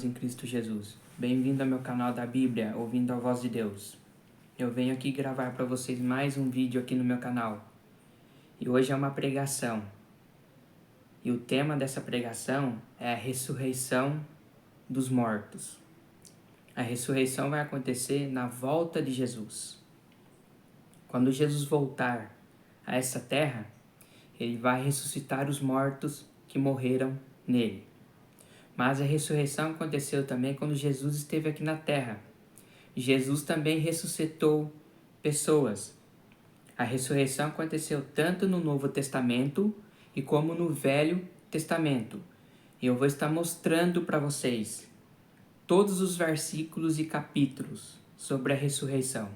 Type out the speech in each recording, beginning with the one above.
Em Cristo Jesus. Bem-vindo ao meu canal da Bíblia, ouvindo a voz de Deus. Eu venho aqui gravar para vocês mais um vídeo aqui no meu canal. E hoje é uma pregação. E o tema dessa pregação é a ressurreição dos mortos. A ressurreição vai acontecer na volta de Jesus. Quando Jesus voltar a essa terra, ele vai ressuscitar os mortos que morreram nele. Mas a ressurreição aconteceu também quando Jesus esteve aqui na terra. Jesus também ressuscitou pessoas. A ressurreição aconteceu tanto no Novo Testamento e como no Velho Testamento. E eu vou estar mostrando para vocês todos os versículos e capítulos sobre a ressurreição.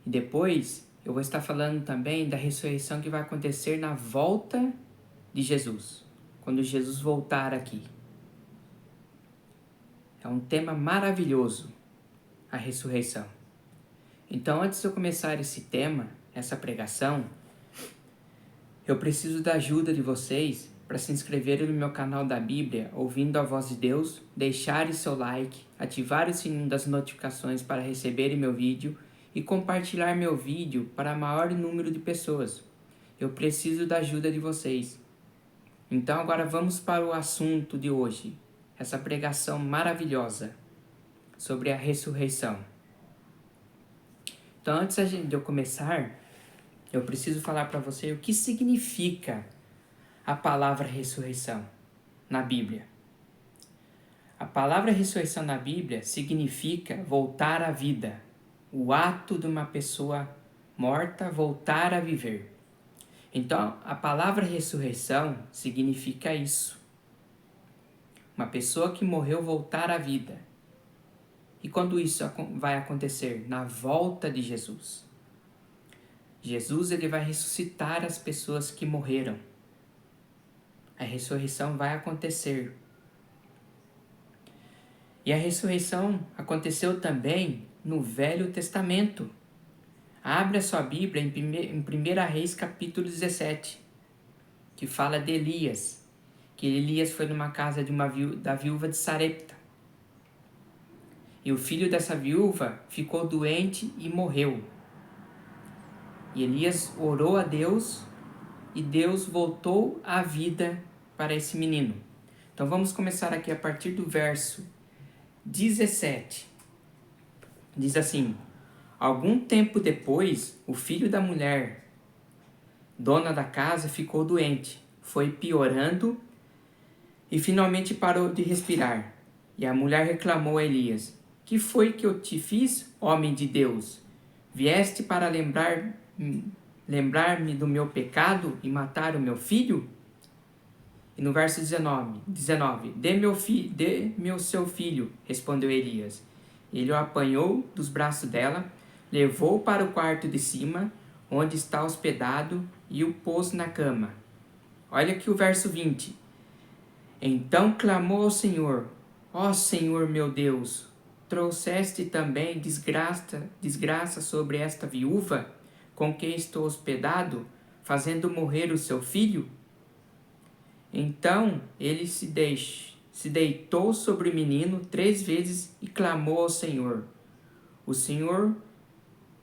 E depois eu vou estar falando também da ressurreição que vai acontecer na volta de Jesus, quando Jesus voltar aqui. É um tema maravilhoso, a ressurreição. Então, antes de eu começar esse tema, essa pregação, eu preciso da ajuda de vocês para se inscreverem no meu canal da Bíblia, ouvindo a voz de Deus, deixarem seu like, ativar o sininho das notificações para receberem meu vídeo e compartilhar meu vídeo para maior número de pessoas. Eu preciso da ajuda de vocês. Então agora vamos para o assunto de hoje, essa pregação maravilhosa sobre a ressurreição. Então antes de eu começar, eu preciso falar para você o que significa a palavra ressurreição na Bíblia. A palavra ressurreição na Bíblia significa voltar à vida, o ato de uma pessoa morta voltar a viver. Então, a palavra ressurreição significa isso. Uma pessoa que morreu voltar à vida. E quando isso vai acontecer? Na volta de Jesus. Jesus ele vai ressuscitar as pessoas que morreram. A ressurreição vai acontecer. E a ressurreição aconteceu também no Velho Testamento. Abre a sua Bíblia em 1 Reis capítulo 17, que fala de Elias, que Elias foi numa casa da viúva de Sarepta. E o filho dessa viúva ficou doente e morreu. E Elias orou a Deus e Deus voltou a vida para esse menino. Então vamos começar aqui a partir do verso 17. Diz assim: algum tempo depois, o filho da mulher, dona da casa, ficou doente. Foi piorando e finalmente parou de respirar. E a mulher reclamou a Elias: que foi que eu te fiz, homem de Deus? Vieste para lembrar-me do meu pecado e matar o meu filho? E no verso 19, dê meu seu filho, respondeu Elias. Ele o apanhou dos braços dela, levou para o quarto de cima, onde está hospedado, e o pôs na cama. Olha aqui o verso 20. Então clamou ao Senhor: ó Senhor meu Deus, trouxeste também desgraça sobre esta viúva, com quem estou hospedado, fazendo morrer o seu filho? Então ele se deitou sobre o menino 3 vezes e clamou ao Senhor: o Senhor,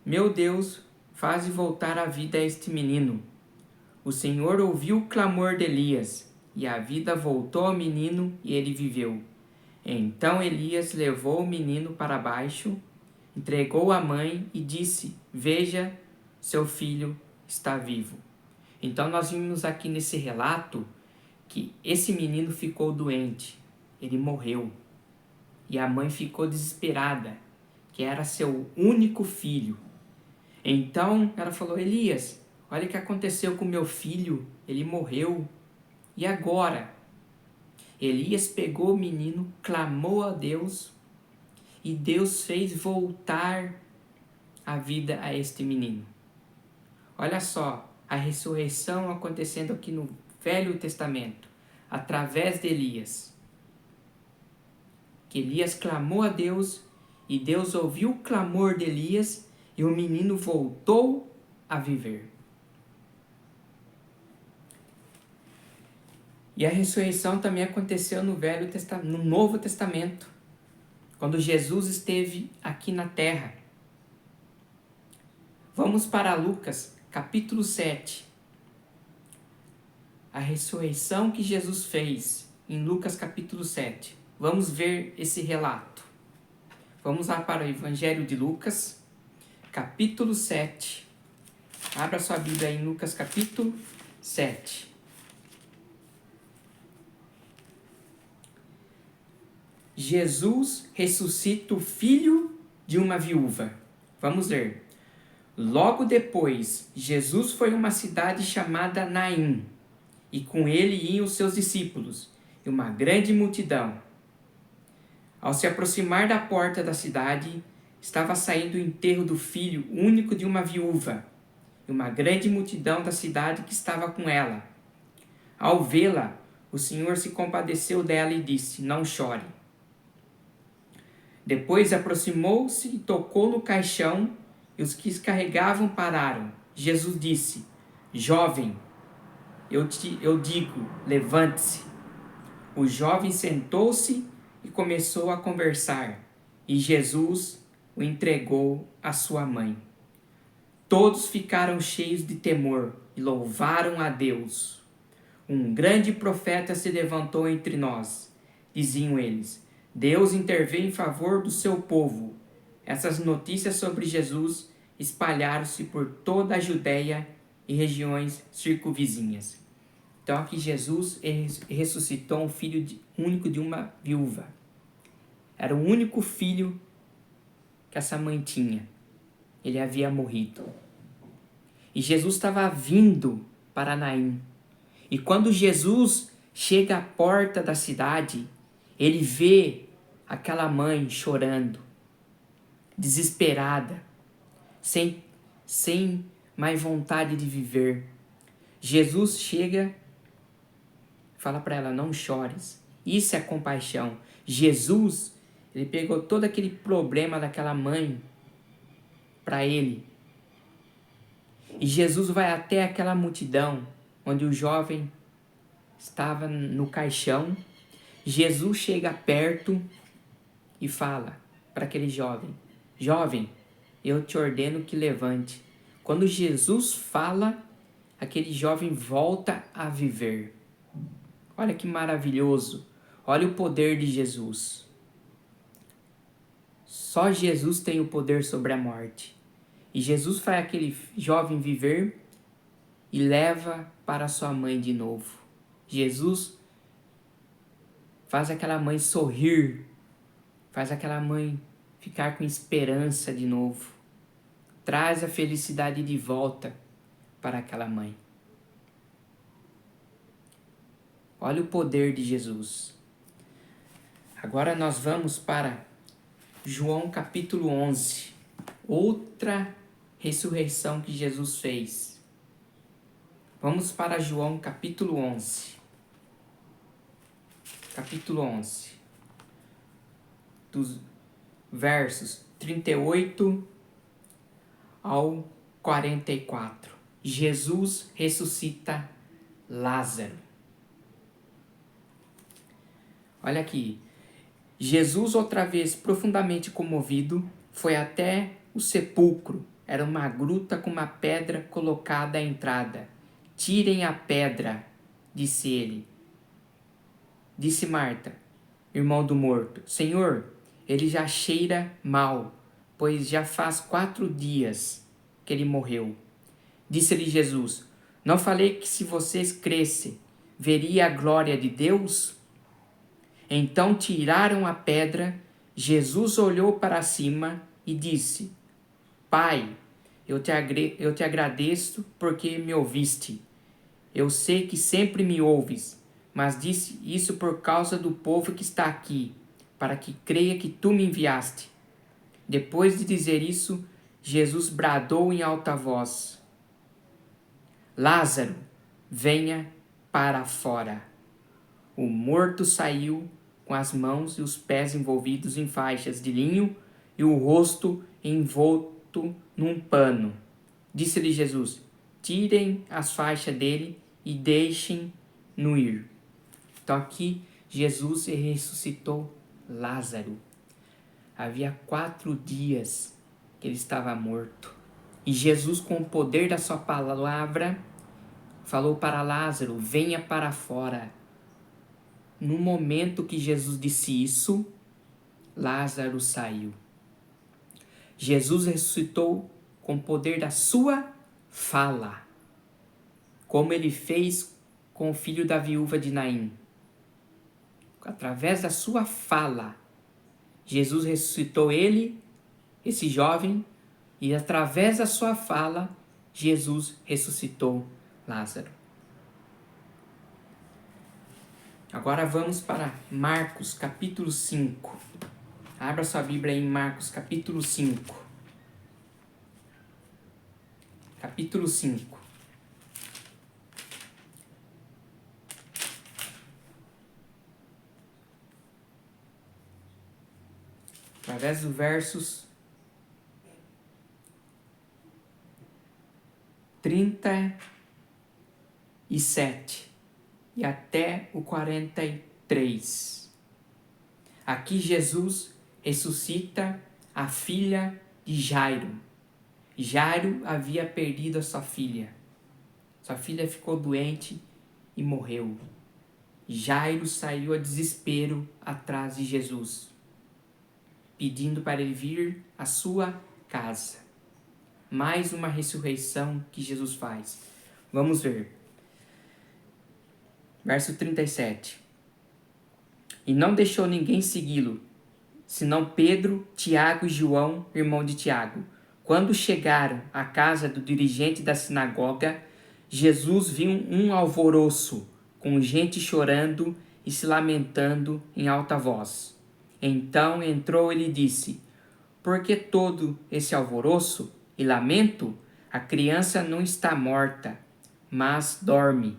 meu Deus, faze voltar a vida a este menino. O Senhor ouviu o clamor de Elias, e a vida voltou ao menino e ele viveu. Então Elias levou o menino para baixo, entregou a mãe e disse: veja, seu filho está vivo. Então nós vimos aqui nesse relato que esse menino ficou doente, ele morreu. E a mãe ficou desesperada, que era seu único filho. Então ela falou: Elias, olha o que aconteceu com meu filho, ele morreu. E agora? Elias pegou o menino, clamou a Deus, e Deus fez voltar a vida a este menino. Olha só, a ressurreição acontecendo aqui no Velho Testamento, através de Elias. Que Elias clamou a Deus, e Deus ouviu o clamor de Elias, e o menino voltou a viver. E a ressurreição também aconteceu no Novo Testamento, quando Jesus esteve aqui na terra. Vamos para Lucas, capítulo 7. A ressurreição que Jesus fez em Lucas, capítulo 7. Vamos ver esse relato. Vamos lá para o Evangelho de Lucas, capítulo 7. Abra sua Bíblia em Lucas, capítulo 7. Jesus ressuscita o filho de uma viúva. Vamos ler. Logo depois, Jesus foi a uma cidade chamada Naim, e com ele iam os seus discípulos e uma grande multidão. Ao se aproximar da porta da cidade, estava saindo o enterro do filho único de uma viúva, e uma grande multidão da cidade que estava com ela. Ao vê-la, o Senhor se compadeceu dela e disse: Não chore. Depois aproximou-se e tocou no caixão, e os que carregavam pararam. Jesus disse: Jovem, eu digo, levante-se. O jovem sentou-se e começou a conversar, e Jesus o entregou à sua mãe. Todos ficaram cheios de temor e louvaram a Deus. Um grande profeta se levantou entre nós, diziam eles. Deus interveio em favor do seu povo. Essas notícias sobre Jesus espalharam-se por toda a Judéia e regiões circunvizinhas. Então aqui Jesus ressuscitou um filho único de uma viúva. Era o único filho que essa mãe tinha. Ele havia morrido. E Jesus estava vindo para Naim. E quando Jesus chega à porta da cidade, ele vê aquela mãe chorando, desesperada, sem mais vontade de viver. Jesus chega, fala para ela: não chores. Isso é compaixão. Jesus, ele pegou todo aquele problema daquela mãe para ele. E Jesus vai até aquela multidão onde o jovem estava no caixão. Jesus chega perto e fala para aquele jovem: Jovem, eu te ordeno que levante. Quando Jesus fala, aquele jovem volta a viver. Olha que maravilhoso. Olha o poder de Jesus. Só Jesus tem o poder sobre a morte. E Jesus faz aquele jovem viver e leva para sua mãe de novo. Jesus faz aquela mãe sorrir, faz aquela mãe ficar com esperança de novo. Traz a felicidade de volta para aquela mãe. Olha o poder de Jesus. Agora nós vamos para João capítulo 11. Outra ressurreição que Jesus fez. Vamos para João capítulo 11. Capítulo 11. Dos versos 38 ao 44. Jesus ressuscita Lázaro. Olha aqui. Jesus, outra vez profundamente comovido, foi até o sepulcro. Era uma gruta com uma pedra colocada à entrada. Tirem a pedra, disse ele. Disse Marta, irmão do morto: Senhor, ele já cheira mal, pois já faz 4 dias que ele morreu. Disse-lhe Jesus: Não falei que se vocês crescem, veria a glória de Deus? Então tiraram a pedra. Jesus olhou para cima e disse: Pai, eu te agradeço porque me ouviste. Eu sei que sempre me ouves, mas disse isso por causa do povo que está aqui, para que creia que tu me enviaste. Depois de dizer isso, Jesus bradou em alta voz: Lázaro, venha para fora. O morto saiu com as mãos e os pés envolvidos em faixas de linho e o rosto envolto num pano. Disse-lhe Jesus: Tirem as faixas dele e deixem-no ir. Então aqui Jesus ressuscitou Lázaro. Havia 4 dias que ele estava morto. E Jesus, com o poder da sua palavra, falou para Lázaro: venha para fora. No momento que Jesus disse isso, Lázaro saiu. Jesus ressuscitou com o poder da sua fala, como ele fez com o filho da viúva de Naim. Através da sua fala, Jesus ressuscitou ele, esse jovem, e através da sua fala, Jesus ressuscitou Lázaro. Agora vamos para Marcos, capítulo 5. Abra sua Bíblia em Marcos, capítulo 5. Capítulo 5. Através dos versos 37 e até o 43. Aqui Jesus ressuscita a filha de Jairo. Jairo havia perdido a sua filha. Sua filha ficou doente e morreu. Jairo saiu a desespero atrás de Jesus, pedindo para ele vir à sua casa. Mais uma ressurreição que Jesus faz. Vamos ver. Verso 37. E não deixou ninguém segui-lo, senão Pedro, Tiago e João, irmão de Tiago. Quando chegaram à casa do dirigente da sinagoga, Jesus viu um alvoroço, com gente chorando e se lamentando em alta voz. Então entrou e lhe disse: por que todo esse alvoroço e lamento? A criança não está morta, mas dorme.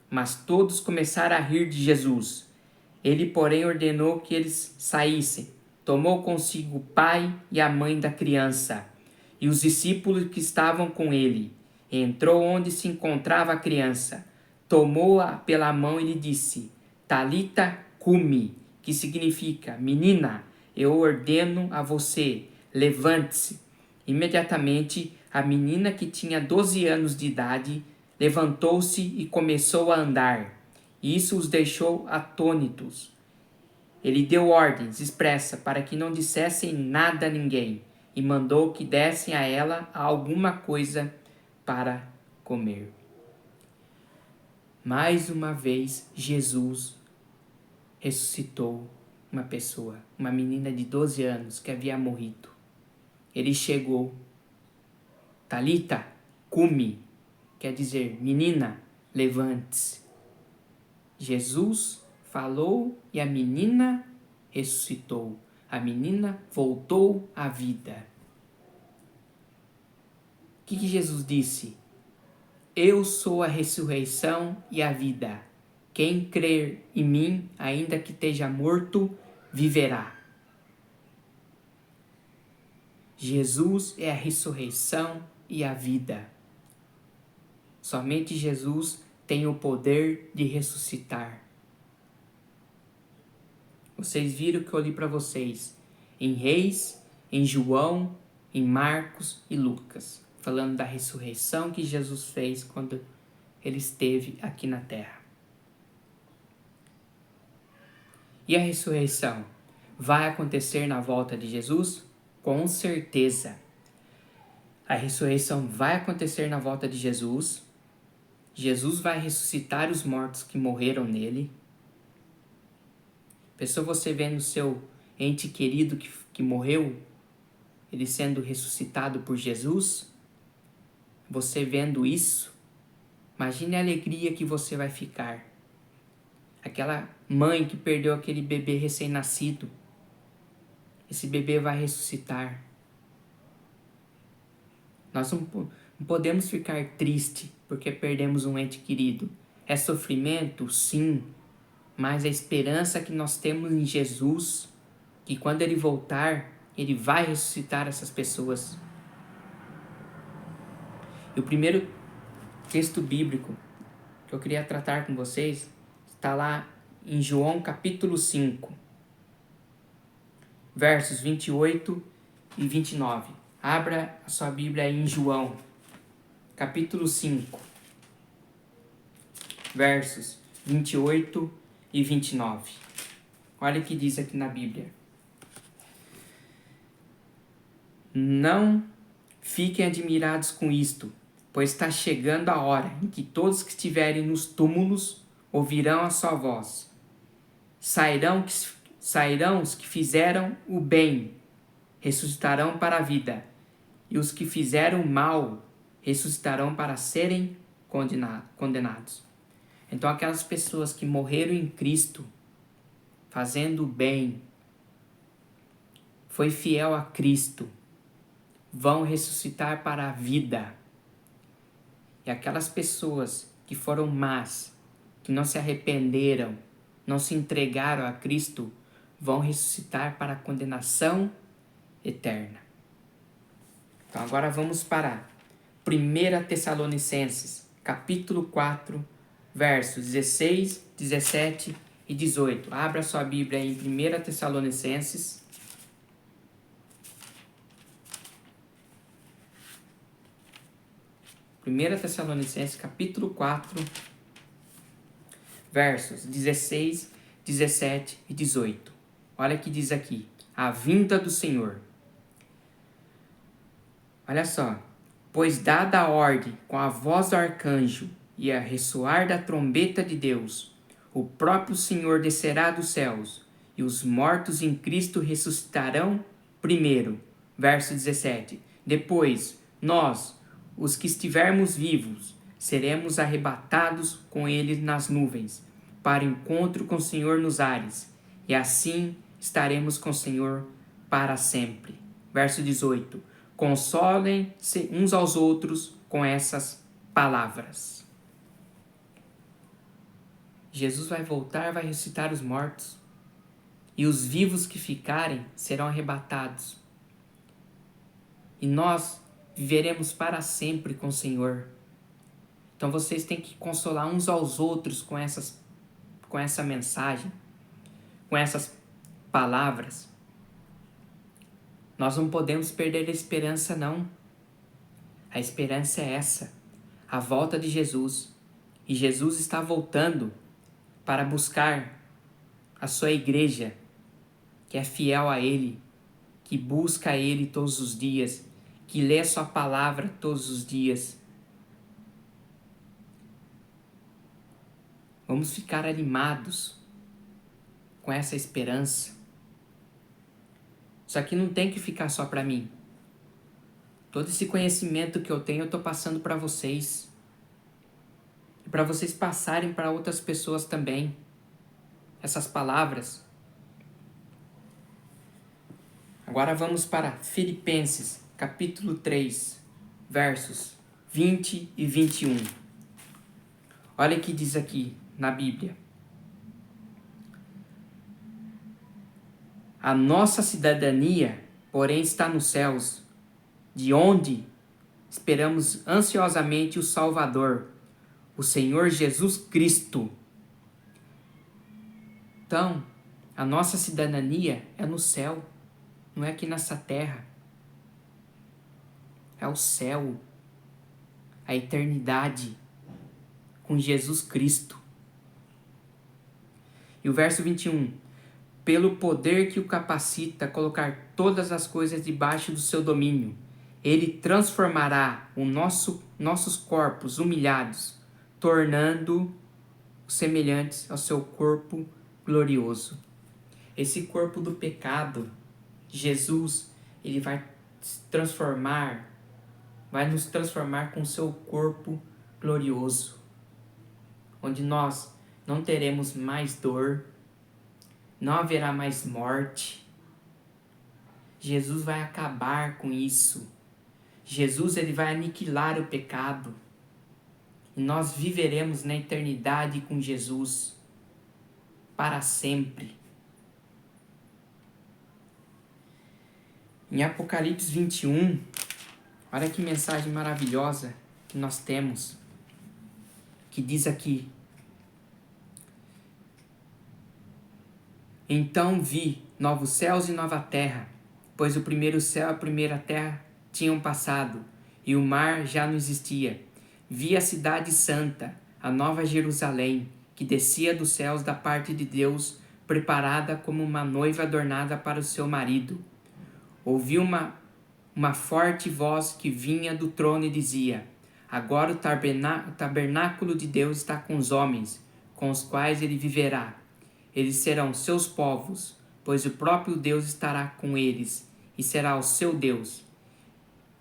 Mas todos começaram a rir de Jesus. Ele, porém, ordenou que eles saíssem. Tomou consigo o pai e a mãe da criança e os discípulos que estavam com ele. Entrou onde se encontrava a criança, tomou-a pela mão e lhe disse: Talita cumi, que significa: menina, eu ordeno a você, levante-se. Imediatamente, a menina, que tinha 12 anos de idade, levantou-se e começou a andar. Isso os deixou atônitos. Ele deu ordens expressa para que não dissessem nada a ninguém e mandou que dessem a ela alguma coisa para comer. Mais uma vez, Jesus ressuscitou uma pessoa, uma menina de 12 anos que havia morrido. Ele chegou. Talita cumi, quer dizer, menina, levante-se. Jesus falou e a menina ressuscitou. A menina voltou à vida. O que Jesus disse? Eu sou a ressurreição e a vida. Quem crer em mim, ainda que esteja morto, viverá. Jesus é a ressurreição e a vida. Somente Jesus tem o poder de ressuscitar. Vocês viram que eu li para vocês em Reis, em João, em Marcos e Lucas, falando da ressurreição que Jesus fez quando ele esteve aqui na terra. E a ressurreição vai acontecer na volta de Jesus? Com certeza. A ressurreição vai acontecer na volta de Jesus. Jesus vai ressuscitar os mortos que morreram nele. Pensou você vendo seu ente querido que morreu, ele sendo ressuscitado por Jesus? Você vendo isso, imagine a alegria que você vai ficar. Aquela mãe que perdeu aquele bebê recém-nascido, esse bebê vai ressuscitar. Nós não podemos ficar tristes porque perdemos um ente querido. É sofrimento? Sim. Mas a esperança que nós temos em Jesus, que quando Ele voltar, Ele vai ressuscitar essas pessoas. E o primeiro texto bíblico que eu queria tratar com vocês está lá em João capítulo 5, versos 28 e 29. Abra a sua Bíblia aí em João, capítulo 5, versos 28 e 29. Olha o que diz aqui na Bíblia. Não fiquem admirados com isto, pois está chegando a hora em que todos que estiverem nos túmulos ouvirão a sua voz. Sairão os que fizeram o bem, ressuscitarão para a vida, e os que fizeram o mal ressuscitarão para serem condenados. Então aquelas pessoas que morreram em Cristo, fazendo o bem, foi fiel a Cristo, vão ressuscitar para a vida. E aquelas pessoas que foram más, que não se arrependeram, não se entregaram a Cristo, vão ressuscitar para a condenação eterna. Então agora vamos para 1 Tessalonicenses, capítulo 4, versos 16, 17 e 18. Abra sua Bíblia em 1 Tessalonicenses. 1 Tessalonicenses, capítulo 4, versos 16, 17 e 18. Olha o que diz aqui. A vinda do Senhor. Olha só. Pois dada a ordem com a voz do arcanjo e a ressoar da trombeta de Deus, o próprio Senhor descerá dos céus, e os mortos em Cristo ressuscitarão primeiro. Verso 17. Depois, nós, os que estivermos vivos, seremos arrebatados com eles nas nuvens, para o encontro com o Senhor nos ares, e assim estaremos com o Senhor para sempre. Verso 18. Consolem-se uns aos outros com essas palavras. Jesus vai voltar, vai ressuscitar os mortos, e os vivos que ficarem serão arrebatados. E nós viveremos para sempre com o Senhor. Então vocês têm que consolar uns aos outros com essa mensagem, com essas palavras. Nós não podemos perder a esperança, não. A esperança é essa, a volta de Jesus. E Jesus está voltando para buscar a sua igreja, que é fiel a Ele, que busca Ele todos os dias, que lê a sua palavra todos os dias. Vamos ficar animados com essa esperança. Isso aqui não tem que ficar só para mim. Todo esse conhecimento que eu tenho, eu estou passando para vocês. E para vocês passarem para outras pessoas também. Essas palavras. Agora vamos para Filipenses, capítulo 3, versos 20 e 21. Olha o que diz aqui na Bíblia. A nossa cidadania, porém, está nos céus, de onde esperamos ansiosamente o Salvador, o Senhor Jesus Cristo. Então, a nossa cidadania é no céu, não é aqui nessa terra. É o céu, a eternidade com Jesus Cristo. E o verso 21. Pelo poder que o capacita a colocar todas as coisas debaixo do seu domínio, ele transformará nossos corpos humilhados, tornando-os semelhantes ao seu corpo glorioso. Esse corpo do pecado, Jesus, ele vai nos transformar com o seu corpo glorioso, onde nós não teremos mais dor, não haverá mais morte. Jesus vai acabar com isso. Jesus, ele vai aniquilar o pecado. E nós viveremos na eternidade com Jesus para sempre. Em Apocalipse 21, olha que mensagem maravilhosa que nós temos, que diz aqui: Então vi novos céus e nova terra, pois o primeiro céu e a primeira terra tinham passado, e o mar já não existia. Vi a cidade santa, a nova Jerusalém, que descia dos céus da parte de Deus, preparada como uma noiva adornada para o seu marido. Ouvi uma forte voz que vinha do trono e dizia: Agora o tabernáculo de Deus está com os homens, com os quais ele viverá. Eles serão seus povos, pois o próprio Deus estará com eles e será o seu Deus.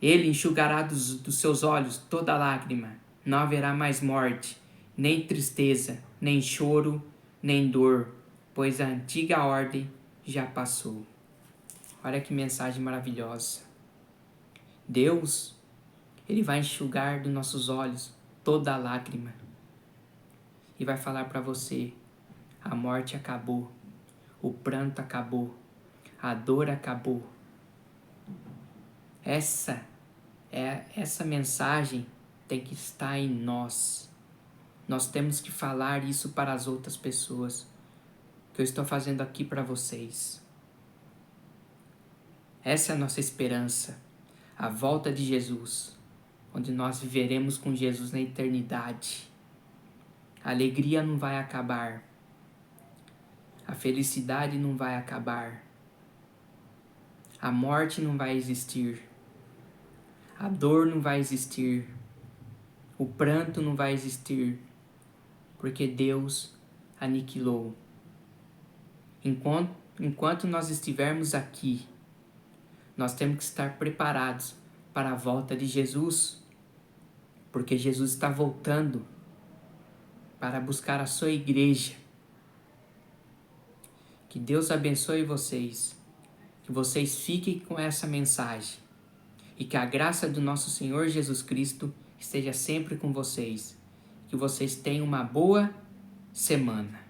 Ele enxugará dos seus olhos toda lágrima. Não haverá mais morte, nem tristeza, nem choro, nem dor, pois a antiga ordem já passou. Olha que mensagem maravilhosa. Deus, Ele vai enxugar dos nossos olhos toda lágrima e vai falar para você: a morte acabou, o pranto acabou, a dor acabou. Essa mensagem tem que estar em nós. Nós temos que falar isso para as outras pessoas, que eu estou fazendo aqui para vocês. Essa é a nossa esperança, a volta de Jesus, onde nós viveremos com Jesus na eternidade. A alegria não vai acabar, a felicidade não vai acabar, a morte não vai existir, a dor não vai existir, o pranto não vai existir, porque Deus aniquilou. Enquanto nós estivermos aqui, nós temos que estar preparados para a volta de Jesus, porque Jesus está voltando para buscar a sua igreja. Que Deus abençoe vocês, que vocês fiquem com essa mensagem e que a graça do nosso Senhor Jesus Cristo esteja sempre com vocês. Que vocês tenham uma boa semana.